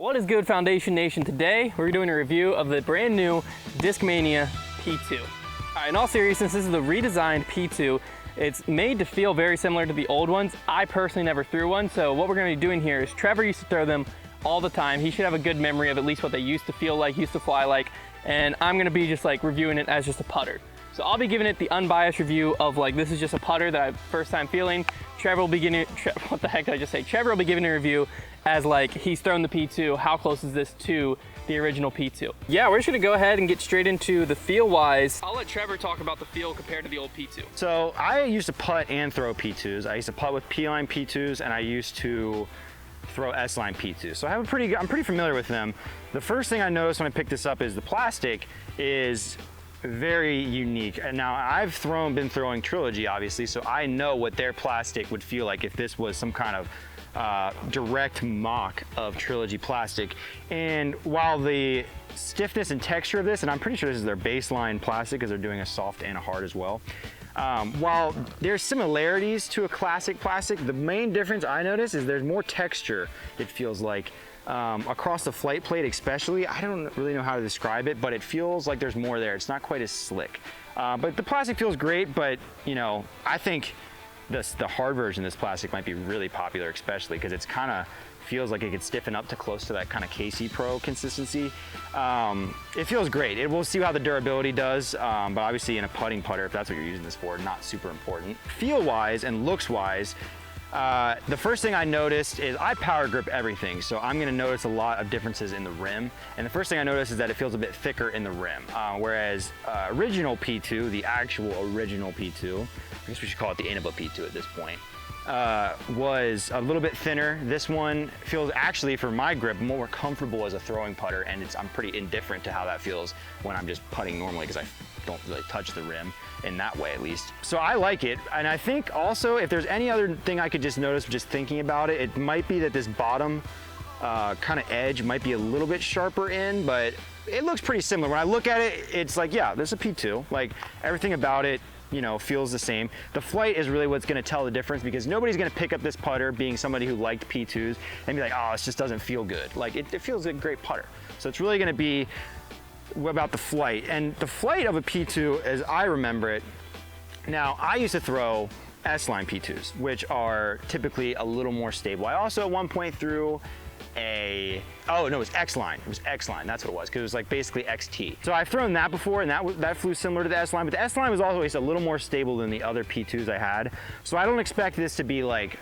What is good, Foundation Nation? Today we're doing a review of the brand new Discmania P2. All right, in all seriousness, this is the redesigned P2. It's made to feel very similar to the old ones. I personally never threw one, so what we're going to be doing here is Trevor used to throw them all the time. He should have a good memory of at least what they used to feel like, used to fly like, and I'm going to be just like reviewing it as just a putter. So I'll be giving it the unbiased review of like, this is just a putter that I first time feeling. Trevor will be giving it, what the heck did I just say? Trevor will be giving a review as like, he's thrown the P2, how close is this to the original P2? Yeah, we're just gonna go ahead and get straight into the feel wise. I'll let Trevor talk about the feel compared to the old P2. So I used to putt and throw P2s. I used to putt with P-line P2s and I used to throw S-line P2s. So I'm pretty familiar with them. The first thing I noticed when I picked this up is the plastic is very unique. And now I've been throwing Trilogy, obviously, so I know what their plastic would feel like if this was some kind of direct mock of Trilogy plastic. And while the stiffness and texture of this, and I'm pretty sure this is their baseline plastic because they're doing a soft and a hard as well, while there's similarities to a classic plastic, the main difference I notice is there's more texture, it feels like. Across the flight plate especially, I don't really know how to describe it, but it feels like there's more there. It's not quite as slick. But the plastic feels great, but you know, I think the hard version of this plastic might be really popular, especially because it's kind of feels like it could stiffen up to close to that kind of KC Pro consistency. It feels great. We'll see how the durability does, but obviously in a putting putter, if that's what you're using this for, not super important. Feel-wise and looks-wise, the first thing I noticed is I power grip everything, so I'm gonna notice a lot of differences in the rim. And the first thing I noticed is that it feels a bit thicker in the rim, whereas original P2, the actual original P2, I guess we should call it the Innova P2 at this point, was a little bit thinner. This one feels actually, for my grip, more comfortable as a throwing putter, and I'm pretty indifferent to how that feels when I'm just putting normally because I don't really touch the rim in that way, at least. So I like it, and I think also if there's any other thing I could just notice just thinking about it, it might be that this bottom kind of edge might be a little bit sharper in, but it looks pretty similar. When I look at it, it's like, yeah, this is a P2. Like, everything about it, you know, feels the same. The flight is really what's gonna tell the difference, because nobody's gonna pick up this putter being somebody who liked P2s and be like, oh, this just doesn't feel good. Like, it feels like a great putter. So it's really gonna be about the flight. And the flight of a P2, as I remember it, now I used to throw S-line P2s, which are typically a little more stable. I also at one point threw it was X-line. It was X-line, that's what it was, because it was like basically XT. So I've thrown that before, and that flew similar to the S-line, but the S-line was always a little more stable than the other P2s I had. So I don't expect this to be like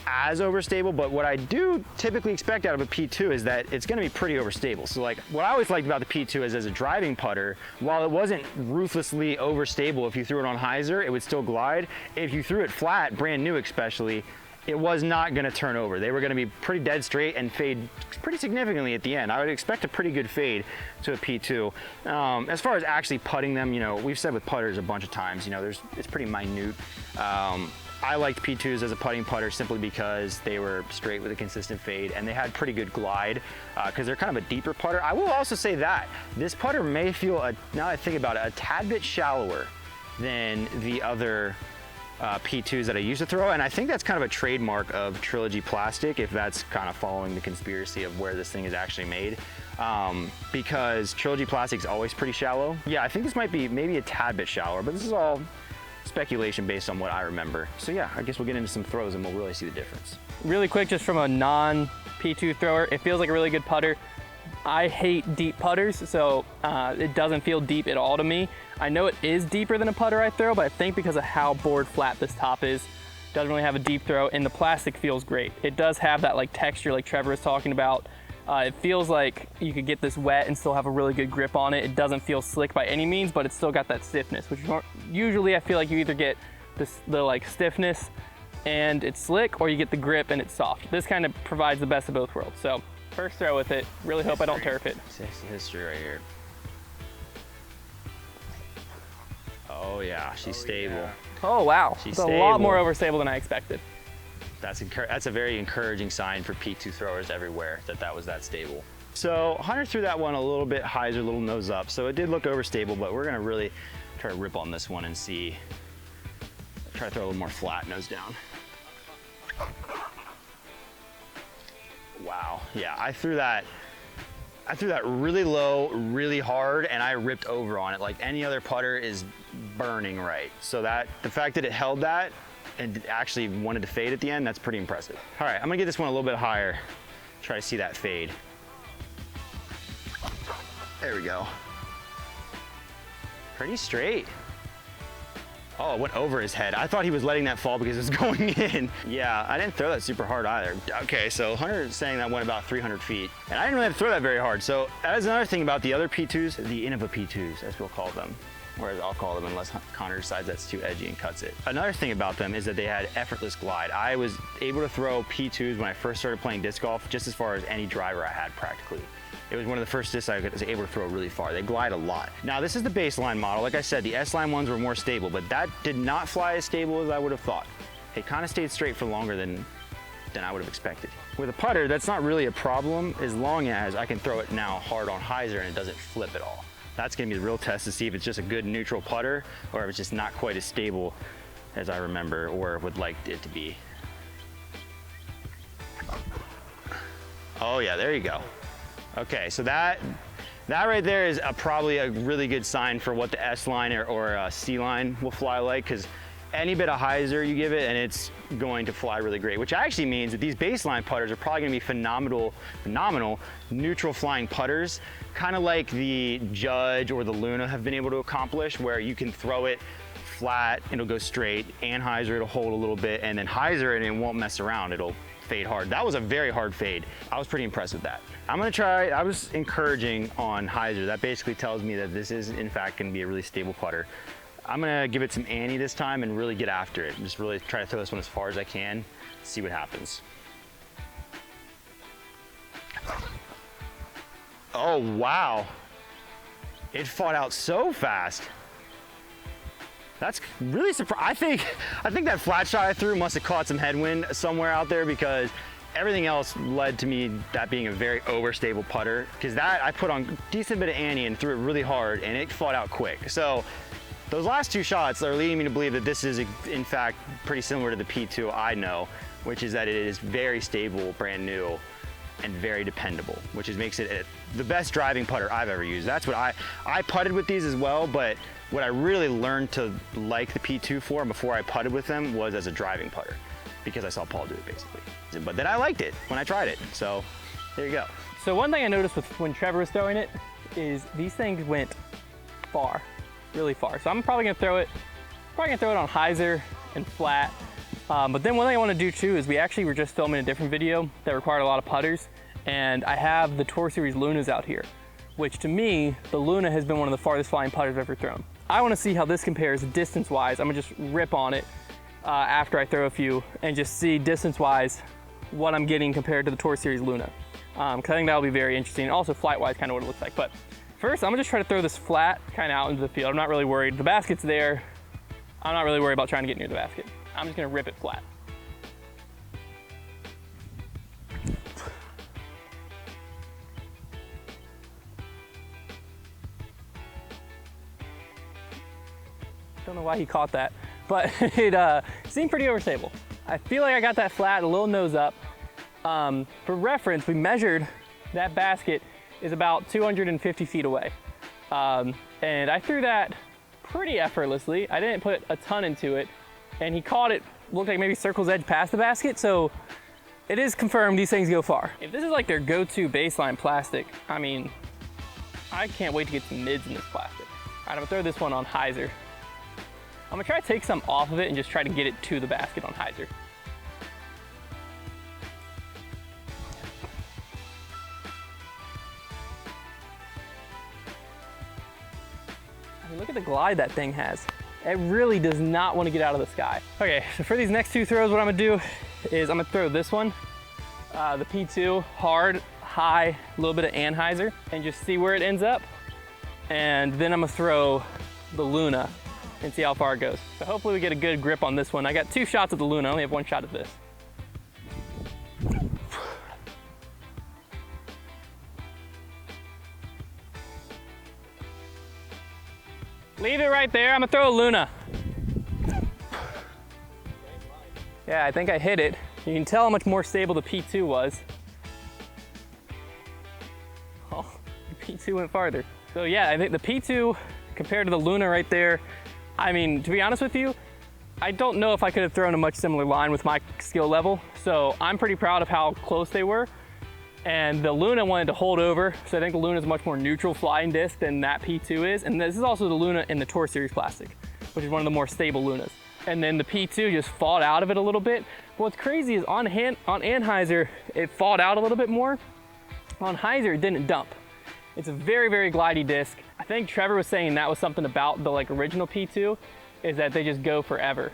as overstable, but what I do typically expect out of a P2 is that it's gonna be pretty overstable. So like, what I always liked about the P2 is as a driving putter, while it wasn't ruthlessly overstable, if you threw it on hyzer, it would still glide. If you threw it flat, brand new especially, it was not gonna turn over. They were gonna be pretty dead straight and fade pretty significantly at the end. I would expect a pretty good fade to a P2. As far as actually putting them, you know, we've said with putters a bunch of times, you know, it's pretty minute. I liked P2s as a putting putter simply because they were straight with a consistent fade and they had pretty good glide because they're kind of a deeper putter. I will also say that this putter may feel, now that I think about it, a tad bit shallower than the other P2s that I used to throw, and I think that's kind of a trademark of Trilogy plastic, if that's kind of following the conspiracy of where this thing is actually made, because Trilogy plastic is always pretty shallow. Yeah, I think this might be maybe a tad bit shallower, but this is all speculation based on what I remember. So yeah, I guess we'll get into some throws and we'll really see the difference. Really quick, just from a non-P2 thrower, it feels like a really good putter. I hate deep putters, so it doesn't feel deep at all to me. I know it is deeper than a putter I throw, but I think because of how board flat this top is, it doesn't really have a deep throw, and the plastic feels great. It does have that like texture like Trevor was talking about. It feels like you could get this wet and still have a really good grip on it. It doesn't feel slick by any means, but it's still got that stiffness, which usually I feel like you either get the like stiffness and it's slick, or you get the grip and it's soft. This kind of provides the best of both worlds. So first throw with it, really hope I don't turf it. History right here. Oh yeah, she's stable. Yeah. Oh wow, she's a lot more overstable than I expected. That's a very encouraging sign for P2 throwers everywhere, that was that stable. So Hunter threw that one a little bit hyzer, a little nose up, so it did look overstable, but we're gonna really try to rip on this one and see, try to throw a little more flat nose down. Wow, yeah, I threw that I threw that really low, really hard, and I ripped over on it. Like any other putter is burning right. So the fact that it held that and actually wanted to fade at the end, that's pretty impressive. All right, I'm gonna get this one a little bit higher. Try to see that fade. There we go. Pretty straight. Oh, it went over his head. I thought he was letting that fall because it was going in. Yeah, I didn't throw that super hard either. Okay, so Hunter is saying that went about 300 feet. And I didn't really have to throw that very hard. So that is another thing about the other P2s, the Innova P2s, as we'll call them. Or as I'll call them, unless Connor decides that's too edgy and cuts it. Another thing about them is that they had effortless glide. I was able to throw P2s when I first started playing disc golf, just as far as any driver I had practically. It was one of the first discs I was able to throw really far. They glide a lot. Now this is the baseline model. Like I said, the S-Line ones were more stable, but that did not fly as stable as I would have thought. It kind of stayed straight for longer than I would have expected. With a putter, that's not really a problem as long as I can throw it now hard on hyzer and it doesn't flip at all. That's gonna be the real test to see if it's just a good neutral putter or if it's just not quite as stable as I remember or would like it to be. Oh yeah, there you go. Okay, so that right there is probably a really good sign for what the S-Line or C-Line will fly like, because any bit of hyzer you give it and it's going to fly really great, which actually means that these baseline putters are probably gonna be phenomenal neutral flying putters, kind of like the Judge or the Luna have been able to accomplish, where you can throw it flat, it'll go straight, and hyzer, it'll hold a little bit, and then hyzer it and it won't mess around, it'll fade hard. That was a very hard fade. I was pretty impressed with that. I'm gonna try, I was encouraging on hyzer. That basically tells me that this is in fact gonna be a really stable putter. I'm gonna give it some ante this time and really get after it. Just really try to throw this one as far as I can, see what happens. Oh, wow. It fought out so fast. That's really surprising. I think that flat shot I threw must have caught some headwind somewhere out there, because everything else led to me that being a very overstable putter, because that I put on a decent bit of ante and threw it really hard and it fought out quick. So those last two shots are leading me to believe that this is in fact pretty similar to the P2 I know, which is that it is very stable, brand new, and very dependable, which makes it the best driving putter I've ever used. That's what I putted with these as well, but what I really learned to like the P2 for before I putted with them was as a driving putter, because I saw Paul do it basically. But then I liked it when I tried it, so there you go. So one thing I noticed when Trevor was throwing it is these things went far, really far. So I'm probably gonna throw it on hyzer and flat. But then one thing I want to do too is we actually were just filming a different video that required a lot of putters, and I have the Tour Series Lunas out here, which to me, the Luna has been one of the farthest flying putters I've ever thrown. I want to see how this compares distance-wise. I'm gonna just rip on it after I throw a few and just see distance-wise what I'm getting compared to the Tour Series Luna. Cause I think that'll be very interesting. Also flight-wise, kind of what it looks like. But first, I'm gonna just try to throw this flat kind of out into the field. I'm not really worried. The basket's there. I'm not really worried about trying to get near the basket. I'm just gonna rip it flat. Don't know why he caught that, but it seemed pretty overstable. I feel like I got that flat, a little nose up. For reference, we measured that basket is about 250 feet away. And I threw that pretty effortlessly. I didn't put a ton into it, and he caught it, looked like maybe circle's edge past the basket, so it is confirmed these things go far. If this is like their go-to baseline plastic, I mean, I can't wait to get some mids in this plastic. All right, I'm gonna throw this one on hyzer. I'm gonna try to take some off of it and just try to get it to the basket on hyzer. I mean, look at the glide that thing has. It really does not want to get out of the sky. Okay, so for these next two throws, what I'm gonna do is I'm gonna throw this one, the P2, hard, high, a little bit of anhyzer, and just see where it ends up. And then I'm gonna throw the Luna and see how far it goes. So hopefully we get a good grip on this one. I got two shots at the Luna, I only have one shot at this. Leave it right there, I'm gonna throw a Luna. Yeah, I think I hit it. You can tell how much more stable the P2 was. Oh, the P2 went farther. So yeah, I think the P2 compared to the Luna right there, I mean, to be honest with you, I don't know if I could have thrown a much similar line with my skill level. So I'm pretty proud of how close they were. And the Luna wanted to hold over. So I think the Luna is a much more neutral flying disc than that P2 is. And this is also the Luna in the Tour Series plastic, which is one of the more stable Lunas. And then the P2 just fought out of it a little bit. But what's crazy is on Anheuser, it fought out a little bit more. On Heiser, it didn't dump. It's a very, very glidey disc. I think Trevor was saying that was something about the original P2, is that they just go forever.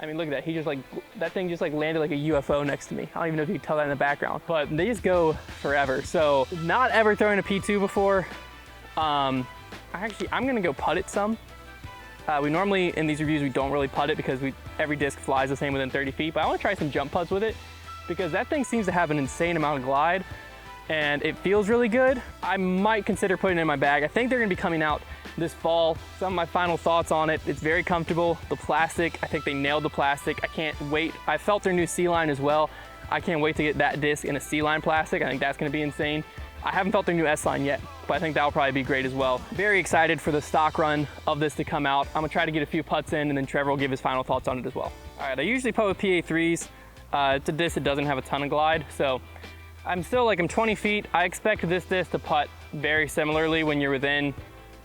I mean, look at that. That thing just landed like a UFO next to me. I don't even know if you can tell that in the background, but they just go forever. So not ever throwing a P2 before. I'm gonna go putt it some. We normally, in these reviews, we don't really putt it because every disc flies the same within 30 feet, but I wanna try some jump putts with it because that thing seems to have an insane amount of glide and it feels really good. I might consider putting it in my bag. I think they're gonna be coming out this fall. Some of my final thoughts on it: it's very comfortable. The plastic, I think they nailed the plastic. I can't wait. I felt their new C-Line as well. I can't wait to get that disc in a C-Line plastic. I think that's gonna be insane. I haven't felt their new S-Line yet, but I think that'll probably be great as well. Very excited for the stock run of this to come out. I'm gonna try to get a few putts in and then Trevor will give his final thoughts on it as well. All right, I usually putt with PA3s. It's a disc that doesn't have a ton of glide, so I'm 20 feet. I expect this disc to putt very similarly when you're within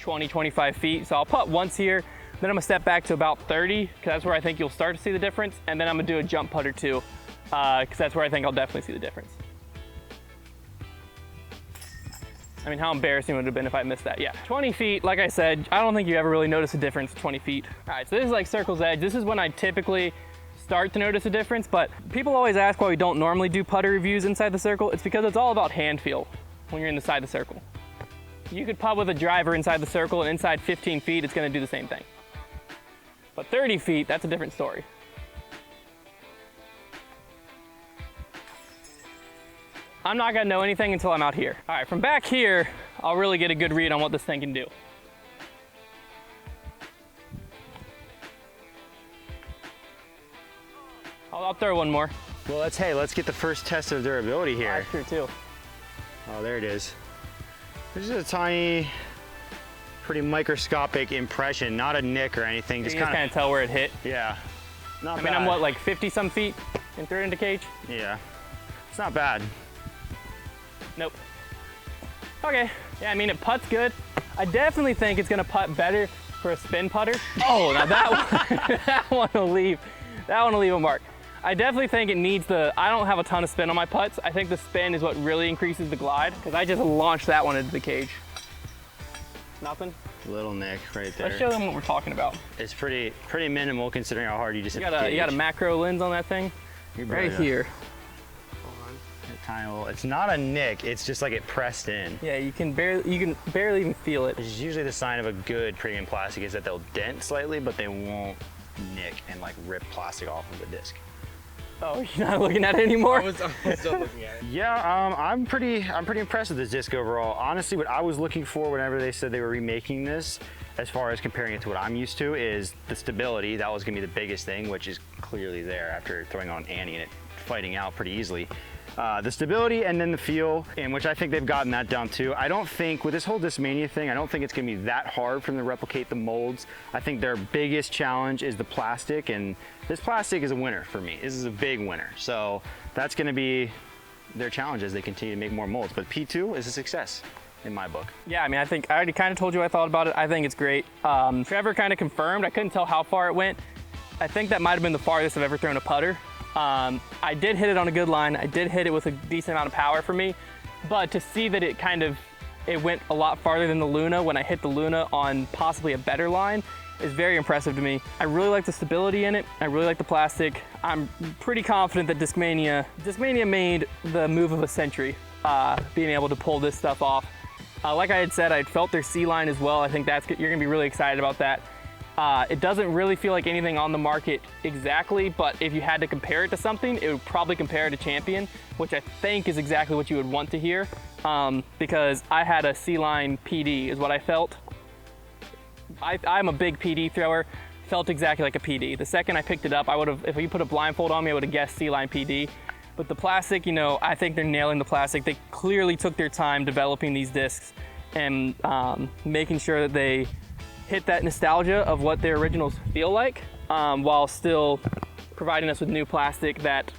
20, 25 feet. So I'll putt once here, then I'm gonna step back to about 30, because that's where I think you'll start to see the difference. And then I'm gonna do a jump putt or two, because that's where I think I'll definitely see the difference. I mean, how embarrassing would it have been if I missed that? Yeah, 20 feet, like I said, I don't think you ever really notice a difference at 20 feet. All right, so this is like circle's edge. This is when I typically start to notice a difference, but people always ask why we don't normally do putter reviews inside the circle. It's because it's all about hand feel when you're inside the circle. You could putt with a driver inside the circle, and inside 15 feet, it's gonna do the same thing. But 30 feet, that's a different story. I'm not gonna know anything until I'm out here. All right, from back here, I'll really get a good read on what this thing can do. I'll throw one more. Well, let's get the first test of durability here. That's true too. Oh, there it is. This is a tiny, pretty microscopic impression, not a nick or anything. Just kind of tell where it hit. Yeah, not bad. I mean, I'm what, like 50 some feet and threw it into cage? Yeah, it's not bad. Nope. Okay, yeah, I mean, it putts good. I definitely think it's gonna putt better for a spin putter. Oh, now that one will leave. That one will leave a mark. I definitely think it needs I don't have a ton of spin on my putts. I think the spin is what really increases the glide, because I just launched that one into the cage. Nothing? Little nick right there. Let's show them what we're talking about. It's pretty minimal considering how hard you just hit the cage. You got a macro lens on that thing? Right here. Tiny little, it's not a nick, it's just like it pressed in. Yeah, you can barely even feel it. Which is usually the sign of a good premium plastic, is that they'll dent slightly, but they won't nick and like rip plastic off of the disc. Oh, you're not looking at it anymore? I was still looking at it. Yeah, I'm pretty impressed with this disc overall. Honestly, what I was looking for whenever they said they were remaking this, as far as comparing it to what I'm used to, is the stability. That was gonna be the biggest thing, which is clearly there after throwing on Annie and it fighting out pretty easily. The stability and then the feel, in which I think they've gotten that down too. I don't think, with this whole Discmania thing, I don't think it's gonna be that hard for them to replicate the molds. I think their biggest challenge is the plastic, and this plastic is a winner for me. This is a big winner. So that's gonna be their challenge as they continue to make more molds. But P2 is a success in my book. Yeah, I mean, I think I already kind of told you what I thought about it. I think it's great. Trevor kind of confirmed. I couldn't tell how far it went. I think that might have been the farthest I've ever thrown a putter. I did hit it on a good line. I did hit it with a decent amount of power for me, but to see that it went a lot farther than the Luna when I hit the Luna on possibly a better line is very impressive to me. I really like the stability in it. I really like the plastic. I'm pretty confident that Discmania made the move of a century, being able to pull this stuff off. Like I had said, I felt their C-Line as well. I think you're gonna be really excited about that. It doesn't really feel like anything on the market exactly, but if you had to compare it to something, it would probably compare it to Champion, which I think is exactly what you would want to hear, because I had a C-Line PD is what I felt. I'm a big PD thrower, felt exactly like a PD. The second I picked it up, if you put a blindfold on me, I would have guessed C-Line PD. But the plastic, you know, I think they're nailing the plastic. They clearly took their time developing these discs and making sure that they hit that nostalgia of what their originals feel like, while still providing us with new plastic that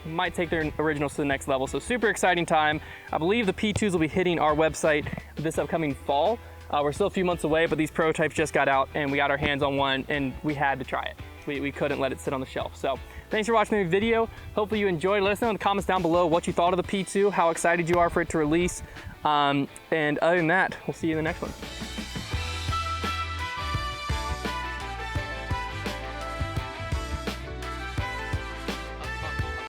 might take their originals to the next level. So super exciting time. I believe the P2s will be hitting our website this upcoming fall. We're still a few months away, but these prototypes just got out and we got our hands on one and we had to try it. We couldn't let it sit on the shelf. So thanks for watching the video. Hopefully you enjoyed. Let us know in the comments down below what you thought of the P2, how excited you are for it to release. And other than that, we'll see you in the next one.